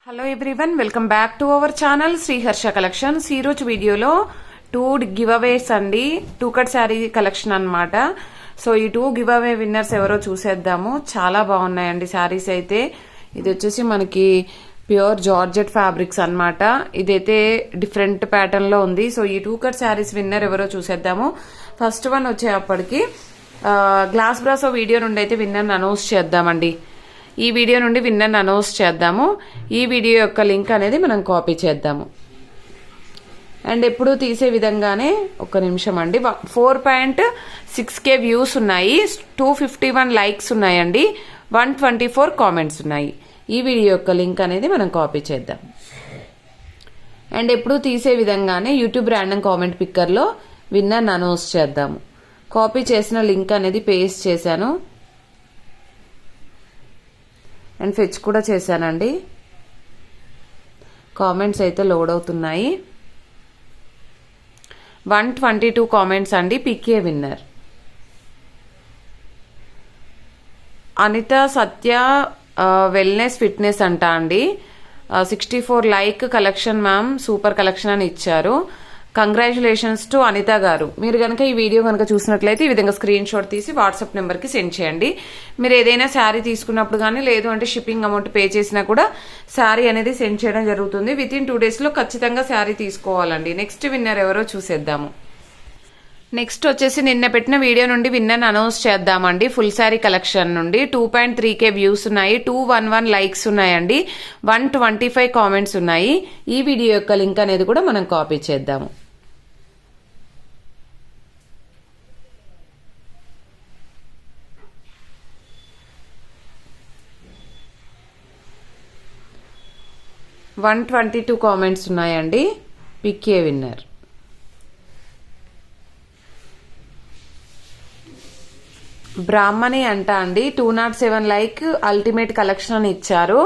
Hello everyone, welcome back to our channel Sriharsha collections. ఈ రోజు వీడియోలో 2 గివ్ అవేస్ అండి, 2 కట్ శారీ కలెక్షన్ అన్నమాట. సో ఈ 2 గివ్ అవే విన్నర్స్ ఎవరో చూసేద్దాము. చాలా బాగున్నాయండి శారీస్ అయితే. ఇది వచ్చేసి మనకి ప్యూర్ జార్జెట్ ఫ్యాబ్రిక్స్ అన్నమాట. ఇదైతే డిఫరెంట్ ప్యాటర్న్ లో ఉంది. సో ఈ 2 కట్ శారీస్ విన్నర్ ఎవరో చూసేద్దాము. ఫస్ట్ వన్ వచ్చేప్పటికి గ్లాస్ బ్రాసో వీడియో నుండి అయితే విన్నర్ అనౌన్స్ చేద్దామండి. ఈ వీడియో నుండి విన్నర్ అనౌన్స్ చేద్దాము. ఈ వీడియో యొక్క లింక్ అనేది మనం కాపీ చేద్దాము. అండ్ ఎప్పుడు తీసే విధంగానే ఒక్క నిమిషం అండి. 4.6K వ్యూస్ ఉన్నాయి, 251 లైక్స్ ఉన్నాయండి, 124 కామెంట్స్ ఉన్నాయి. ఈ వీడియో యొక్క లింక్ అనేది మనం కాపీ చేద్దాం. అండ్ ఎప్పుడు తీసే విధంగానే యూట్యూబ్ ర్యాండమ్ కామెంట్ పిక్కర్లో విన్నర్ అనౌన్స్ చేద్దాము. కాపీ చేసిన లింక్ అనేది పేస్ట్ చేశాను అండ్ ఫెచ్ కూడా చేశానండి. కామెంట్స్ అయితే లోడ్ అవుతున్నాయి. 122 కామెంట్స్ అండి. పికే winner Anitha Satya wellness fitness అంట అండి. 64 like collection ma'am, super collection అని ఇచ్చారు. కంగ్రాచులేషన్స్ టు అనిత గారు. మీరు కనుక ఈ వీడియో కనుక చూసినట్లయితే ఈ విధంగా స్క్రీన్ షాట్ తీసి వాట్సాప్ నెంబర్కి సెండ్ చేయండి. మీరు ఏదైనా శారీ తీసుకున్నప్పుడు కానీ లేదు అంటే షిప్పింగ్ అమౌంట్ పే చేసినా కూడా శారీ అనేది సెండ్ చేయడం జరుగుతుంది. వితిన్ 2 డేస్లో ఖచ్చితంగా శారీ తీసుకోవాలండి. నెక్స్ట్ విన్నర్ ఎవరో చూసేద్దాము. నెక్స్ట్ వచ్చేసి నిన్న పెట్టిన వీడియో నుండి విన్నర్ అనౌన్స్ చేద్దామండి. ఫుల్ శారీ కలెక్షన్ నుండి 2.3K వ్యూస్ ఉన్నాయి, 211 లైక్స్ ఉన్నాయండి, 125 కామెంట్స్ ఉన్నాయి. ఈ వీడియో యొక్క లింక్ అనేది కూడా మనం కాపీ చేద్దాము. $122 కామెంట్స్ ఉన్నాయండి. పికే విన్నర్ బ్రాహ్మణి అంట అండి. 207 లైక్ అల్టిమేట్ కలెక్షన్ అని ఇచ్చారు.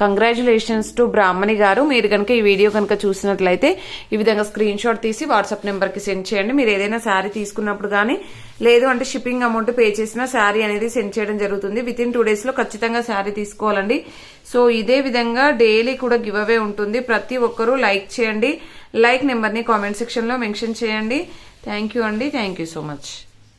కంగ్రాచులేషన్స్ టు బ్రాహ్మణి గారు. మీరు కనుక ఈ వీడియో కనుక చూసినట్లయితే ఈ విధంగా స్క్రీన్ షాట్ తీసి వాట్సాప్ నెంబర్కి సెండ్ చేయండి. మీరు ఏదైనా శారీ తీసుకున్నప్పుడు కానీ లేదు అంటే షిప్పింగ్ అమౌంట్ పే చేసిన శారీ అనేది సెండ్ చేయడం జరుగుతుంది. వితిన్ 2 డేస్లో ఖచ్చితంగా శారీ తీసుకోవాలండి. సో ఇదే విధంగా డైలీ కూడా గివ్ అవే ఉంటుంది. ప్రతి ఒక్కరూ లైక్ చేయండి. లైక్ నెంబర్ని కామెంట్ సెక్షన్లో మెన్షన్ చేయండి. థ్యాంక్ యూ అండి. Thank you so much.